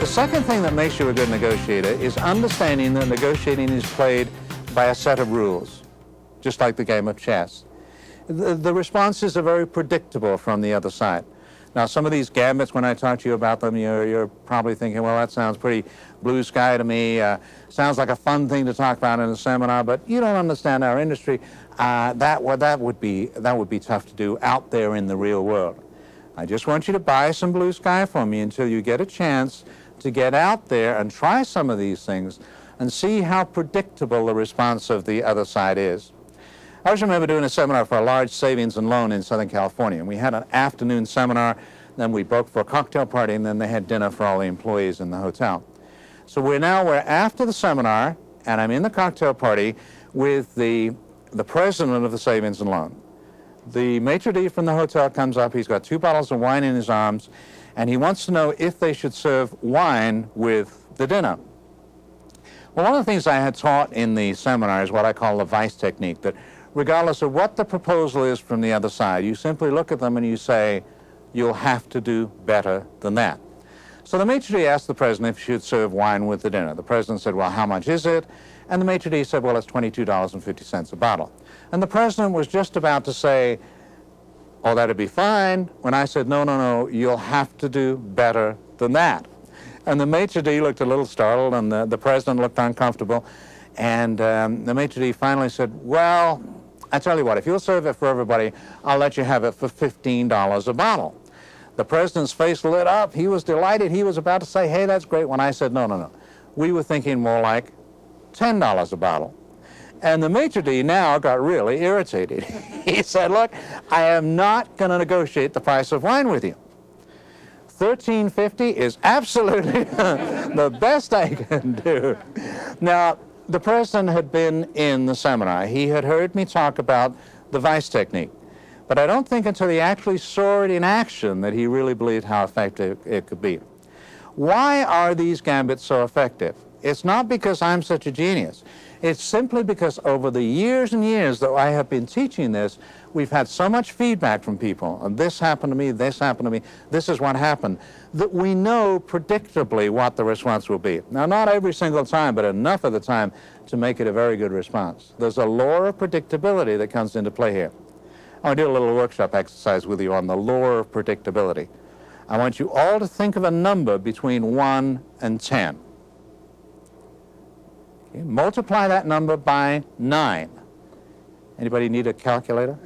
The second thing that makes you a good negotiator is understanding that negotiating is played by a set of rules, just like the game of chess. The responses are very predictable from the other side. Now, some of these gambits, when I talk to you about them, you're probably thinking, well, that sounds pretty blue sky to me. Sounds like a fun thing to talk about in a seminar, but you don't understand our industry. That would be tough to do out there in the real world. I just want you to buy some blue sky from me until you get a chance to get out there and try some of these things and see how predictable the response of the other side is. I always remember doing a seminar for a large savings and loan in Southern California. And we had an afternoon seminar, then we broke for a cocktail party, and then they had dinner for all the employees in the hotel. So we're after the seminar, and I'm in the cocktail party with the president of the savings and loan. The maitre d' from the hotel comes up. He's got 2 bottles of wine in his arms, and he wants to know if they should serve wine with the dinner. Well, one of the things I had taught in the seminar is what I call the vice technique, that regardless of what the proposal is from the other side, you simply look at them and you say, you'll have to do better than that. So the maitre d' asked the president if he should serve wine with the dinner. The president said, well, how much is it? And the maitre d' said, well, it's $22.50 a bottle. And the president was just about to say, oh, that'd be fine, when I said, no, you'll have to do better than that. And the maitre d' looked a little startled, and the president looked uncomfortable. And the maitre d' finally said, well, I tell you what, if you'll serve it for everybody, I'll let you have it for $15 a bottle. The president's face lit up. He was delighted. He was about to say, hey, that's great, when I said, no. We were thinking more like $10 a bottle. And the maitre d' now got really irritated. He said, look, I am not going to negotiate the price of wine with you. $13.50 is absolutely the best I can do. Now, the president had been in the seminar. He had heard me talk about the vice technique. But I don't think until he actually saw it in action that he really believed how effective it could be. Why are these gambits so effective? It's not because I'm such a genius. It's simply because over the years and years that I have been teaching this, we've had so much feedback from people, and this happened to me, this happened to me, this is what happened, that we know predictably what the response will be. Now, not every single time, but enough of the time to make it a very good response. There's a law of predictability that comes into play here. I want to do a little workshop exercise with you on the law of predictability. I want you all to think of a number between 1 and 10. Okay, multiply that number by 9. Anybody need a calculator?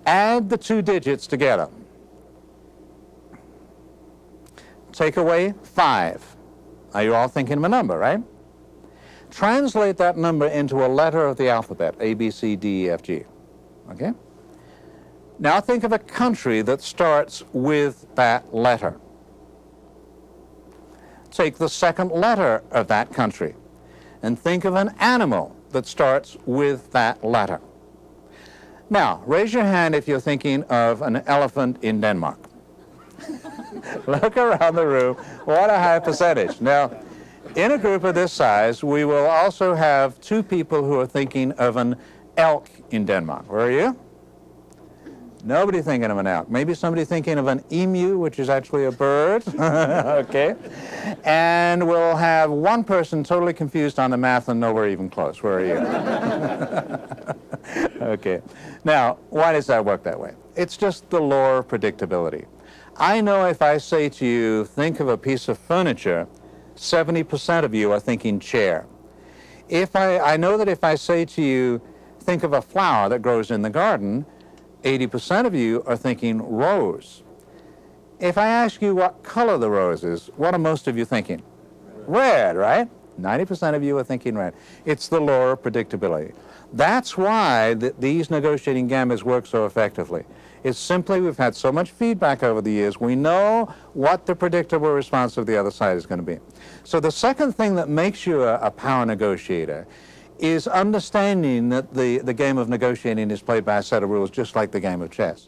Add the 2 digits together. Take away 5. Are you all thinking of a number, right? Translate that number into a letter of the alphabet, A, B, C, D, E, F, G. Okay? Now think of a country that starts with that letter. Take the second letter of that country and think of an animal that starts with that letter. Now, raise your hand if you're thinking of an elephant in Denmark. Look around the room. What a high percentage. Now, in a group of this size, we will also have 2 people who are thinking of an elk in Denmark. Where are you? Nobody thinking of an elk. Maybe somebody thinking of an emu, which is actually a bird. Okay. And we'll have 1 person totally confused on the math and nowhere even close. Where are you? Okay. Now, why does that work that way? It's just the law of predictability. I know if I say to you, think of a piece of furniture, 70% of you are thinking chair. I know that if I say to you, think of a flower that grows in the garden, 80% of you are thinking rose. If I ask you what color the rose is, what are most of you thinking? Red, right? 90% of you are thinking red. It's the law of predictability. That's why these negotiating gambits work so effectively. It's simply we've had so much feedback over the years, we know what the predictable response of the other side is going to be. So the second thing that makes you a power negotiator is understanding that the game of negotiating is played by a set of rules just like the game of chess.